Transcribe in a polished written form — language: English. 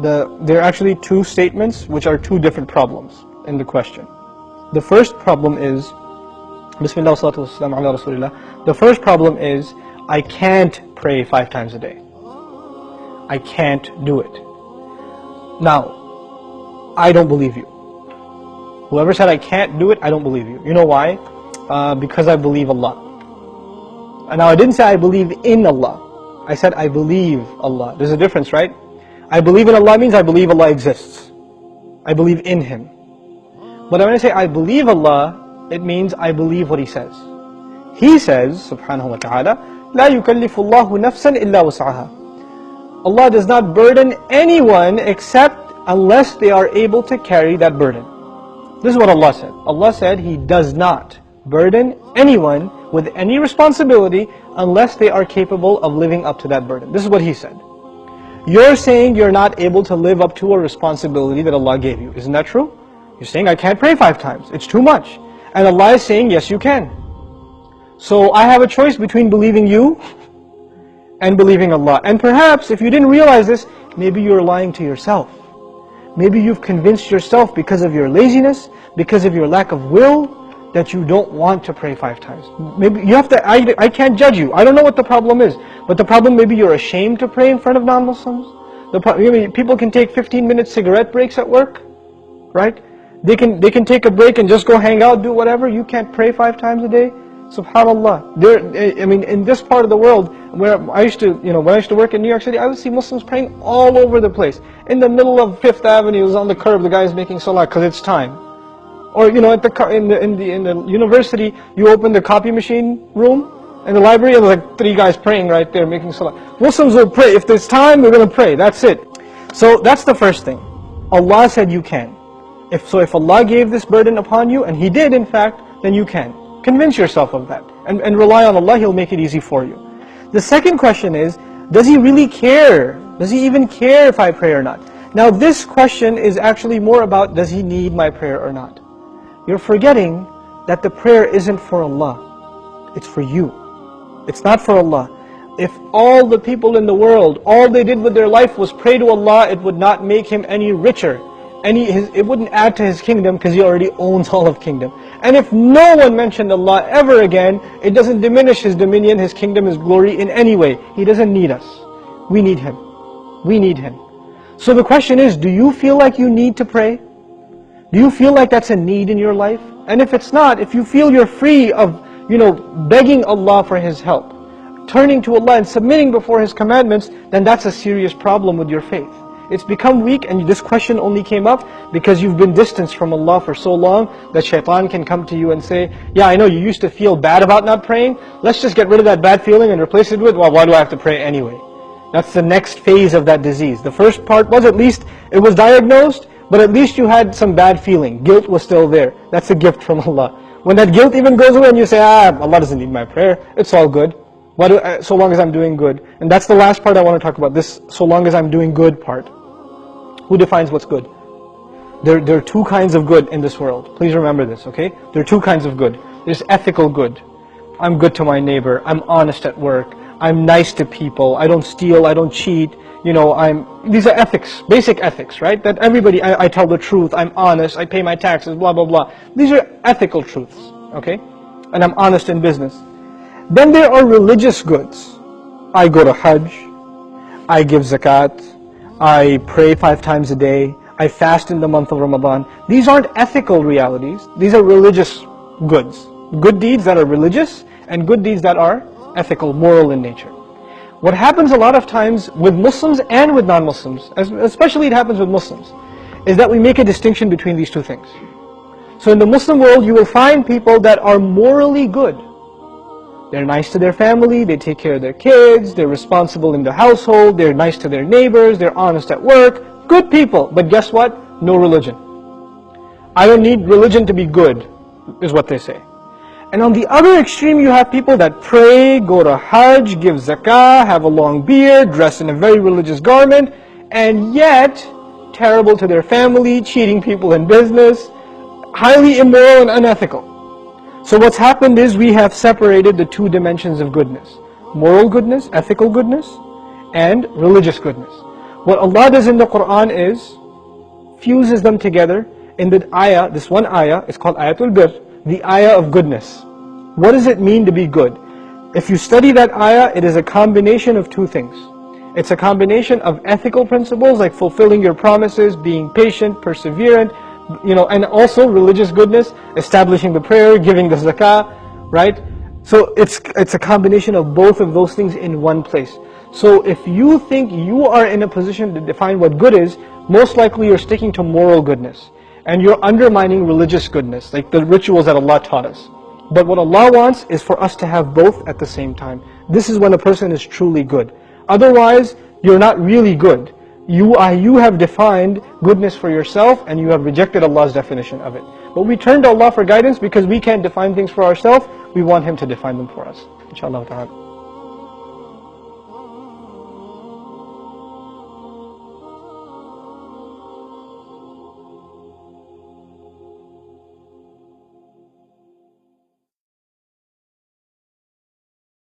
there are actually two statements which are two different problems in the question. The first problem is, Bismillah wa salatu wa salam ala Rasulillah. The first problem is, I can't pray 5 times a day. I can't do it. Now, I don't believe you. Whoever said I can't do it, I don't believe you. You know why? Because I believe Allah. And now I didn't say I believe in Allah. I said I believe Allah. There's a difference, right? I believe in Allah means I believe Allah exists. I believe in Him. But when I say I believe Allah, it means I believe what He says. He says, subhanahu wa ta'ala, لا يكلف الله نفسا إلا وسعها. Allah does not burden anyone except unless they are able to carry that burden. This is what Allah said. Allah said He does not burden anyone with any responsibility unless they are capable of living up to that burden. This is what He said. You're saying you're not able to live up to a responsibility that Allah gave you. Isn't that true? You're saying I can't pray 5 times. It's too much. And Allah is saying yes you can. So I have a choice between believing you and believing Allah. And perhaps if you didn't realize this, maybe you're lying to yourself. Maybe you've convinced yourself because of your laziness, because of your lack of will, that you don't want to pray 5 times. Maybe you have to, I can't judge you. I don't know what the problem is. But the problem, maybe you're ashamed to pray in front of non-Muslims. People can take 15-minute cigarette breaks at work, right? They can take a break and just go hang out, do whatever. You can't pray 5 times a day. SubhanAllah. In this part of the world, where I used to, when I used to work in New York City, I would see Muslims praying all over the place. In the middle of 5th Avenue, on the curb, the guy is making salah because it's time. Or in the university, you open the copy machine room in the library, and there's like 3 guys praying right there, making salah. Muslims will pray. If there's time, we're going to pray. That's it. So that's the first thing. Allah said you can. If Allah gave this burden upon you, and He did in fact, then you can. Convince yourself of that. And rely on Allah, He'll make it easy for you. The second question is, does He really care? Does He even care if I pray or not? Now this question is actually more about, does He need my prayer or not? You're forgetting that the prayer isn't for Allah. It's for you. It's not for Allah. If all the people in the world, all they did with their life was pray to Allah, it would not make Him any richer. It wouldn't add to His kingdom because He already owns all of kingdom. And if no one mentioned Allah ever again, it doesn't diminish His dominion, His kingdom, His glory in any way. He doesn't need us. We need Him. We need Him. So the question is, do you feel like you need to pray? Do you feel like that's a need in your life? And if it's not, if you feel you're free of, begging Allah for His help, turning to Allah and submitting before His commandments, then that's a serious problem with your faith. It's become weak, and this question only came up because you've been distanced from Allah for so long that shaitan can come to you and say, yeah, I know you used to feel bad about not praying. Let's just get rid of that bad feeling and replace it with, well, why do I have to pray anyway? That's the next phase of that disease. The first part was, at least it was diagnosed, but at least you had some bad feeling. Guilt was still there. That's a gift from Allah. When that guilt even goes away and you say, Allah doesn't need my prayer, it's all good. So long as I'm doing good. And that's the last part I want to talk about, this so long as I'm doing good part. Who defines what's good? There are 2 kinds of good in this world. Please remember this, okay? There are 2 kinds of good. There's ethical good. I'm good to my neighbor. I'm honest at work. I'm nice to people. I don't steal. I don't cheat. These are ethics, basic ethics, right? That everybody, I tell the truth. I'm honest. I pay my taxes, blah, blah, blah. These are ethical truths, okay? And I'm honest in business. Then there are religious goods. I go to Hajj. I give zakat. I pray 5 times a day. I fast in the month of Ramadan. These aren't ethical realities. These are religious goods. Good deeds that are religious and good deeds that are ethical, moral in nature. What happens a lot of times with Muslims and with non-Muslims, especially it happens with Muslims, is that we make a distinction between these 2 things. So in the Muslim world, you will find people that are morally good. They're nice to their family, they take care of their kids, they're responsible in the household, they're nice to their neighbors, they're honest at work. Good people, but guess what? No religion. I don't need religion to be good, is what they say. And on the other extreme, you have people that pray, go to Hajj, give zakah, have a long beard, dress in a very religious garment, and yet terrible to their family, cheating people in business, highly immoral and unethical. So what's happened is we have separated the 2 dimensions of goodness. Moral goodness, ethical goodness, and religious goodness. What Allah does in the Quran is fuses them together in the ayah. This one ayah is called Ayatul Bir, the ayah of goodness. What does it mean to be good? If you study that ayah, it is a combination of two things. It's a combination of ethical principles like fulfilling your promises, being patient, perseverant, and also religious goodness, establishing the prayer, giving the zakah, right? So it's a combination of both of those things in one place. So if you think you are in a position to define what good is, most likely you're sticking to moral goodness. And you're undermining religious goodness, like the rituals that Allah taught us. But what Allah wants is for us to have both at the same time. This is when a person is truly good. Otherwise, you're not really good. You have defined goodness for yourself and you have rejected Allah's definition of it. But we turn to Allah for guidance because we can't define things for ourselves. We want Him to define them for us. Inshallah ta'ala.